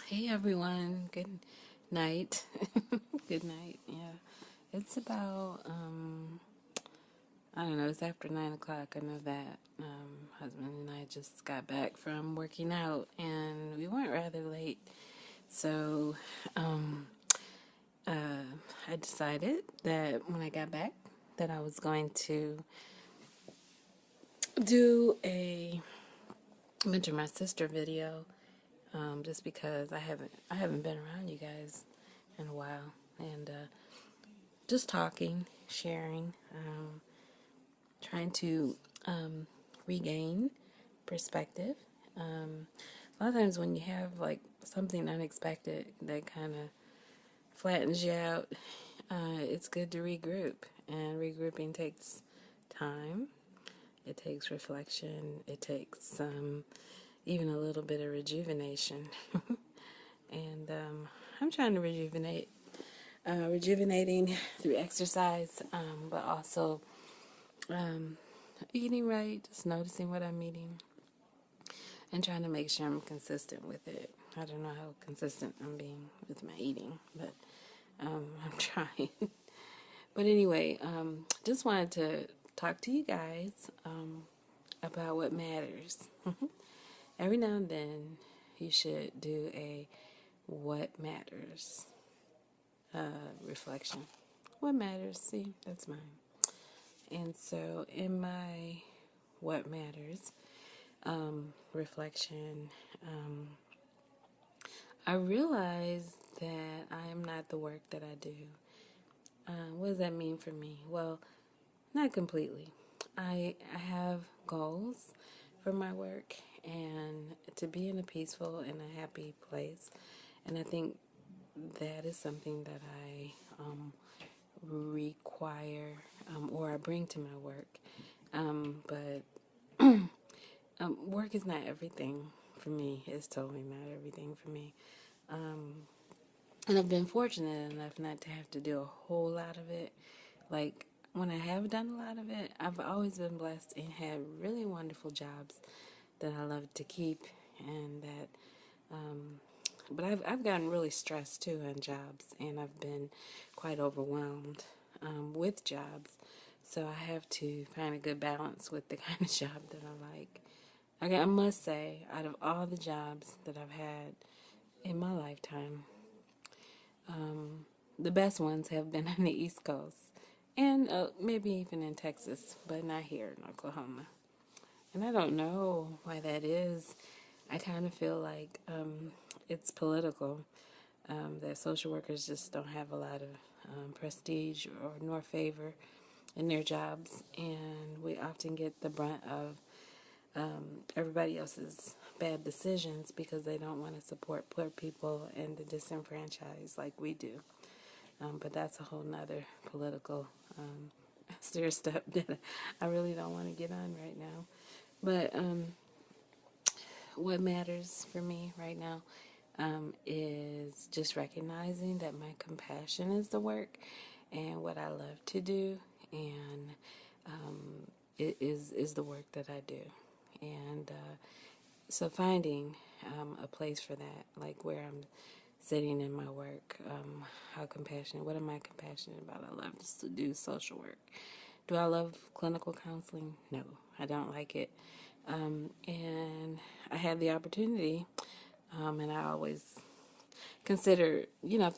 Hey everyone, good night. Good night. Yeah, it's about I don't know. It's after 9 o'clock. I know that. Husband and I just got back from working out, and we went rather late. So, um, I decided that when I got back, that I was going to do a mentor my sister video. Just because I haven't been around you guys in a while, and just talking, sharing, trying to regain perspective. A lot of times when you have like something unexpected that kind of flattens you out, it's good to regroup. And regrouping takes time. It takes reflection. It takes even a little bit of rejuvenation. And I'm trying to rejuvenating through exercise, but also eating right, just noticing what I'm eating, and trying to make sure I'm consistent with it. I don't know how consistent I'm being with my eating, but I'm trying. But anyway, just wanted to talk to you guys about what matters. Every now and then, you should do a what matters reflection. What matters? See, that's mine. And so, in my what matters reflection, I realized that I am not the work that I do. What does that mean for me? Well, not completely. I have goals for my work and to be in a peaceful and a happy place. And I think that is something that I require or I bring to my work. But work is not everything for me. It's totally not everything for me. And I've been fortunate enough not to have to do a whole lot of it. Like, when I have done a lot of it, I've always been blessed and had really wonderful jobs that I love to keep, and that, but I've gotten really stressed too on jobs, and I've been quite overwhelmed with jobs. So I have to find a good balance with the kind of job that I like. I must say, out of all the jobs that I've had in my lifetime, the best ones have been on the East Coast, and maybe even in Texas, but not here in Oklahoma. And I don't know why that is. I kind of feel like it's political, that social workers just don't have a lot of prestige or nor favor in their jobs, and we often get the brunt of everybody else's bad decisions because they don't want to support poor people and the disenfranchised like we do. But that's a whole nother political stair step that I really don't want to get on right now. But what matters for me right now is just recognizing that my compassion is the work and what I love to do, and it is the work that I do. And so finding a place for that, like where I'm sitting in my work, what am I compassionate about? I love to do social work. Do I love clinical counseling? No, I don't like it. And I had the opportunity, and I always consider,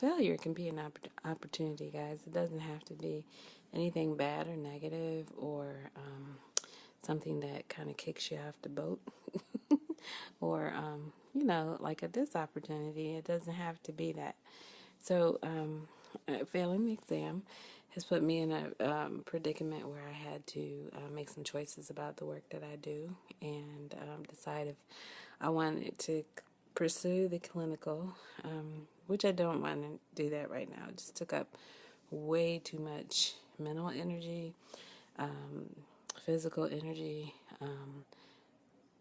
failure can be an opportunity, guys. It doesn't have to be anything bad or negative or something that kind of kicks you off the boat. Or, like at this opportunity, it doesn't have to be that. So, failing the exam has put me in a predicament where I had to make some choices about the work that I do, and decide if I wanted to pursue the clinical, which I don't want to do that right now. It just took up way too much mental energy, physical energy,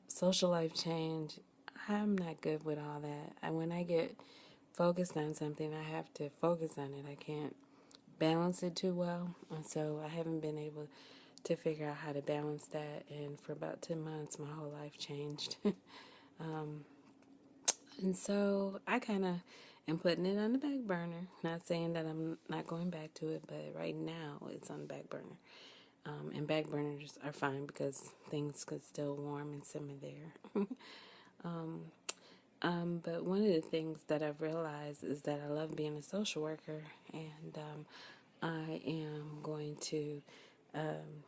social life change. I'm not good with all that. And when I get focused on something, I have to focus on it. I can't balance it too well. And so I haven't been able to figure out how to balance that. And for about 10 months, my whole life changed. And so I kind of am putting it on the back burner. Not saying that I'm not going back to it, but right now it's on the back burner. And back burners are fine because things could still warm and simmer there. But one of the things that I've realized is that I love being a social worker, and I am going to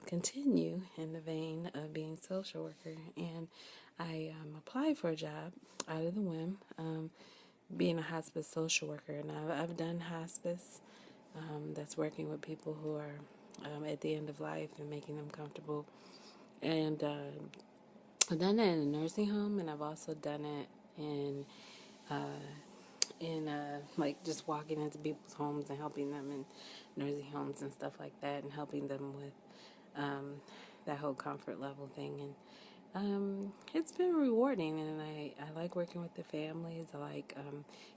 continue in the vein of being a social worker. And I applied for a job out of the whim, being a hospice social worker, and I've done hospice. That's working with people who are at the end of life and making them comfortable. And I've done that in a nursing home, and I've also done it in like just walking into people's homes and helping them in nursing homes and stuff like that, and helping them with that whole comfort level thing. And it's been rewarding, and I like working with the families. I like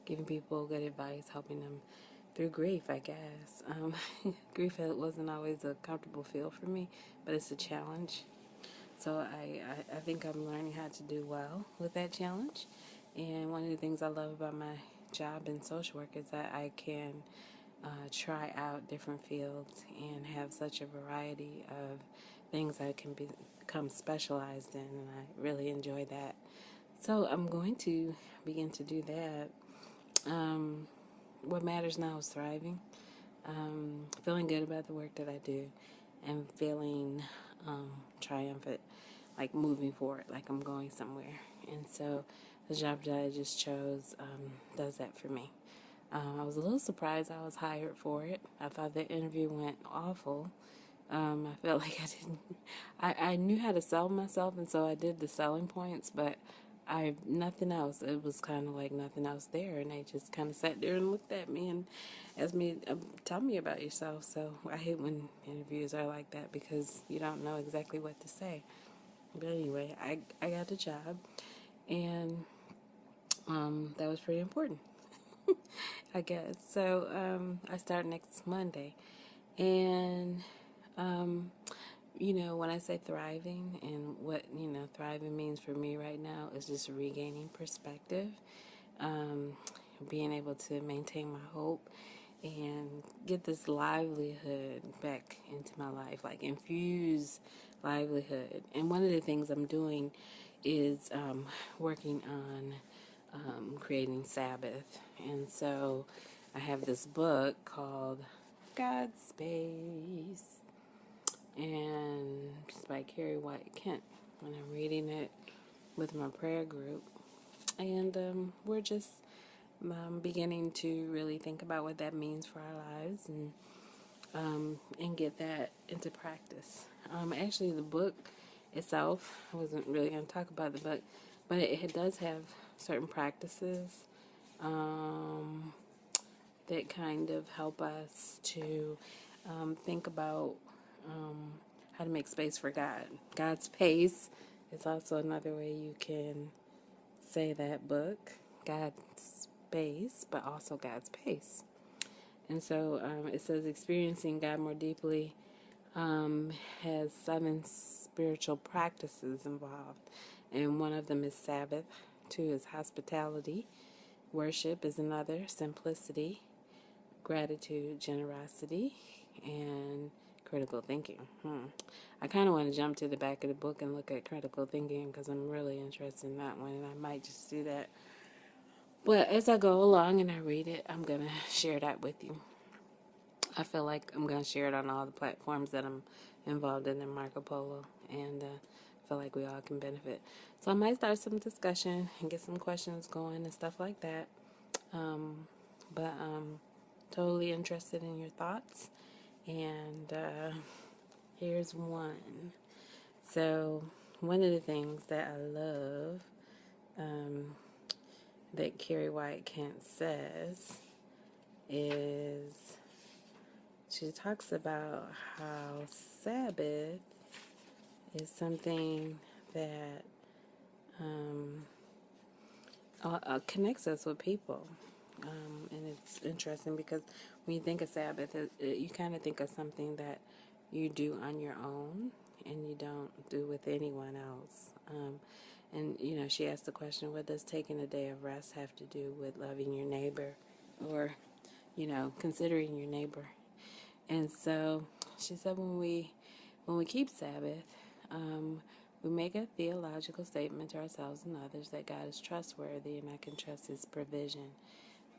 giving people good advice, helping them through grief, I guess. Grief wasn't always a comfortable feel for me, but it's a challenge. So I think I'm learning how to do well with that challenge. And one of the things I love about my job in social work is that I can try out different fields and have such a variety of things I can become specialized in, and I really enjoy that. So I'm going to begin to do that. What matters now is thriving, feeling good about the work that I do, and feeling triumphant, like moving forward, like I'm going somewhere. And so the job that I just chose does that for me. I was a little surprised I was hired for it. I thought the interview went awful. I felt like I didn't. I knew how to sell myself, and so I did the selling points, but nothing else. It was kind of like nothing else there, and they just kind of sat there and looked at me and asked me, "Tell me about yourself." So I hate when interviews are like that because you don't know exactly what to say. But anyway, I got the job, and that was pretty important, I guess. So I start next Monday, and when I say thriving, and what thriving means for me right now is just regaining perspective, being able to maintain my hope and get this livelihood back into my life, like infuse livelihood. And one of the things I'm doing is working on creating Sabbath. And so I have this book called God's Space, and it's by Carrie White Kent, and I'm reading it with my prayer group, and we're just beginning to really think about what that means for our lives, and get that into practice. Actually, the book itself, I wasn't really going to talk about the book, but it does have certain practices that kind of help us to think about how to make space for God. God's pace is also another way you can say that book. God's space, but also God's pace. And so it says experiencing God more deeply has 7 spiritual practices involved. And one of them is Sabbath. 2 is hospitality. Worship is another. Simplicity, gratitude, generosity, and critical thinking. I kind of want to jump to the back of the book and look at critical thinking because I'm really interested in that one, and I might just do that. But as I go along and I read it, I'm going to share that with you. I feel like I'm going to share it on all the platforms that I'm involved in Marco Polo, and I feel like we all can benefit. So I might start some discussion and get some questions going and stuff like that. But totally interested in your thoughts, and here's one. So one of the things that I love that Carrie White Kent says is she talks about how Sabbath is something that connects us with people. And it's interesting because when you think of Sabbath, you kind of think of something that you do on your own and you don't do with anyone else. And, she asked the question, what does taking a day of rest have to do with loving your neighbor or, considering your neighbor? And so she said when we keep Sabbath, we make a theological statement to ourselves and others that God is trustworthy and I can trust His provision.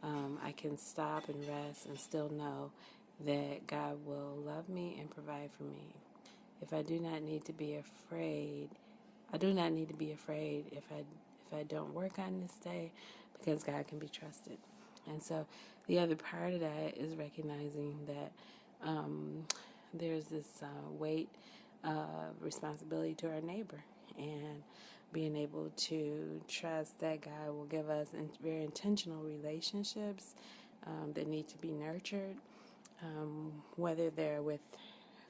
I can stop and rest and still know that God will love me and provide for me. If I do not need to be afraid, I do not need to be afraid if I don't work on this day, because God can be trusted. And so the other part of that is recognizing that there's this weight of responsibility to our neighbor, and being able to trust that God will give us very intentional relationships that need to be nurtured, whether they're with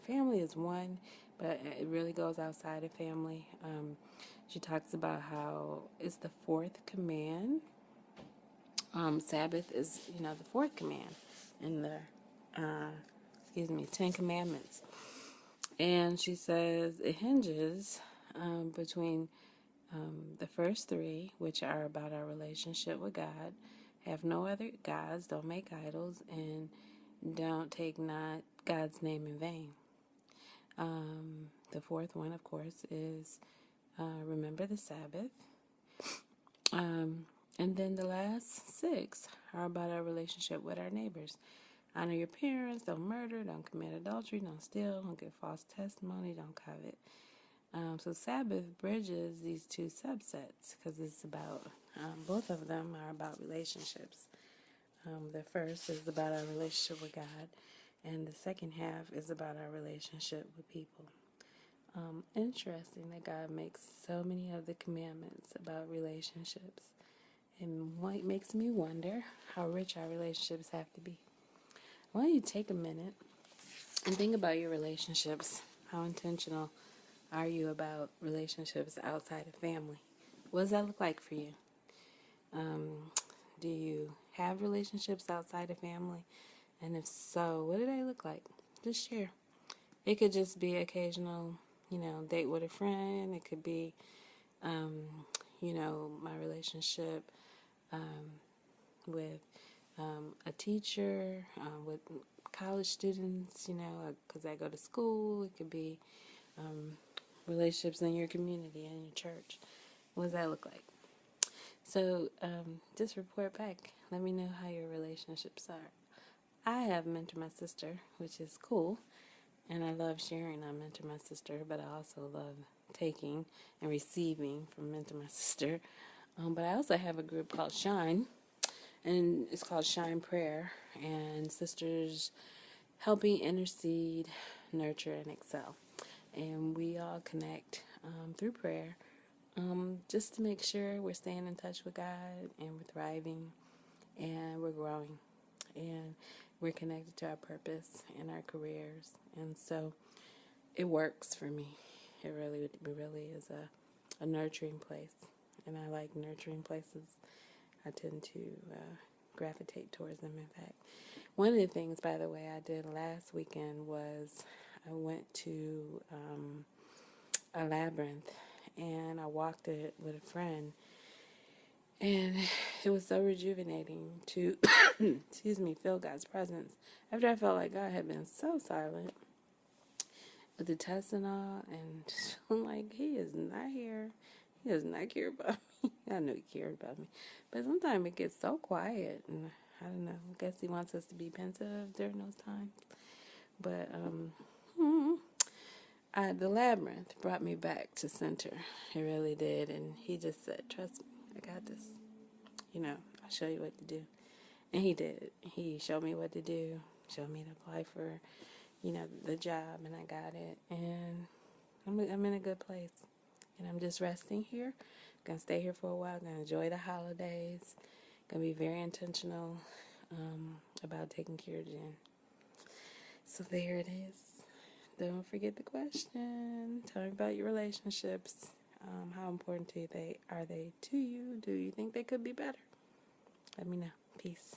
family is one, but it really goes outside of family. She talks about how it's the fourth command. Sabbath is, the fourth command in the, 10 Commandments. And she says it hinges between the first three, which are about our relationship with God. Have no other gods, don't make idols, and don't take not God's name in vain. The fourth one, of course, is remember the Sabbath. And then the last six are about our relationship with our neighbors. Honor your parents, don't murder, don't commit adultery, don't steal, don't give false testimony, don't covet. So Sabbath bridges these two subsets because it's about, both of them are about relationships. The first is about our relationship with God, and the second half is about our relationship with people. Interesting that God makes so many of the commandments about relationships. And what makes me wonder how rich our relationships have to be. Why don't you take a minute and think about your relationships? How intentional are you about relationships outside of family? What does that look like for you? Do you have relationships outside of family? And if so, what do they look like? Just share. It could just be occasional, date with a friend. It could be, my relationship with a teacher, with college students, because I go to school. It could be relationships in your community and your church. What does that look like? So just report back. Let me know how your relationships are. I have Mentor My Sister, which is cool, and I love sharing on Mentor My Sister, but I also love taking and receiving from Mentor My Sister. But I also have a group called Shine, and it's called Shine Prayer, and sisters helping intercede, nurture, and excel. And we all connect through prayer, just to make sure we're staying in touch with God, and we're thriving, and we're growing, and we're connected to our purpose and our careers. And so it works for me. It really is a nurturing place, and I like nurturing places. I tend to gravitate towards them. In fact, one of the things, by the way, I did last weekend was I went to a labyrinth, and I walked it with a friend, and it was so rejuvenating to, feel God's presence after I felt like God had been so silent with the tests and all, and just feeling like He is not here. He does not care about me. I know He cared about me, but sometimes it gets so quiet, and I don't know. I guess He wants us to be pensive during those times. But the labyrinth brought me back to center. It really did, and He just said, "Trust me, I got this. I'll show you what to do." And He did. He showed me what to do. Showed me to apply for, the job, and I got it. And I'm in a good place. And I'm just resting here. Gonna stay here for a while. Gonna enjoy the holidays. Gonna be very intentional about taking care of Jen. So there it is. Don't forget the question. Tell me about your relationships. How important are they to you? Do you think they could be better? Let me know. Peace.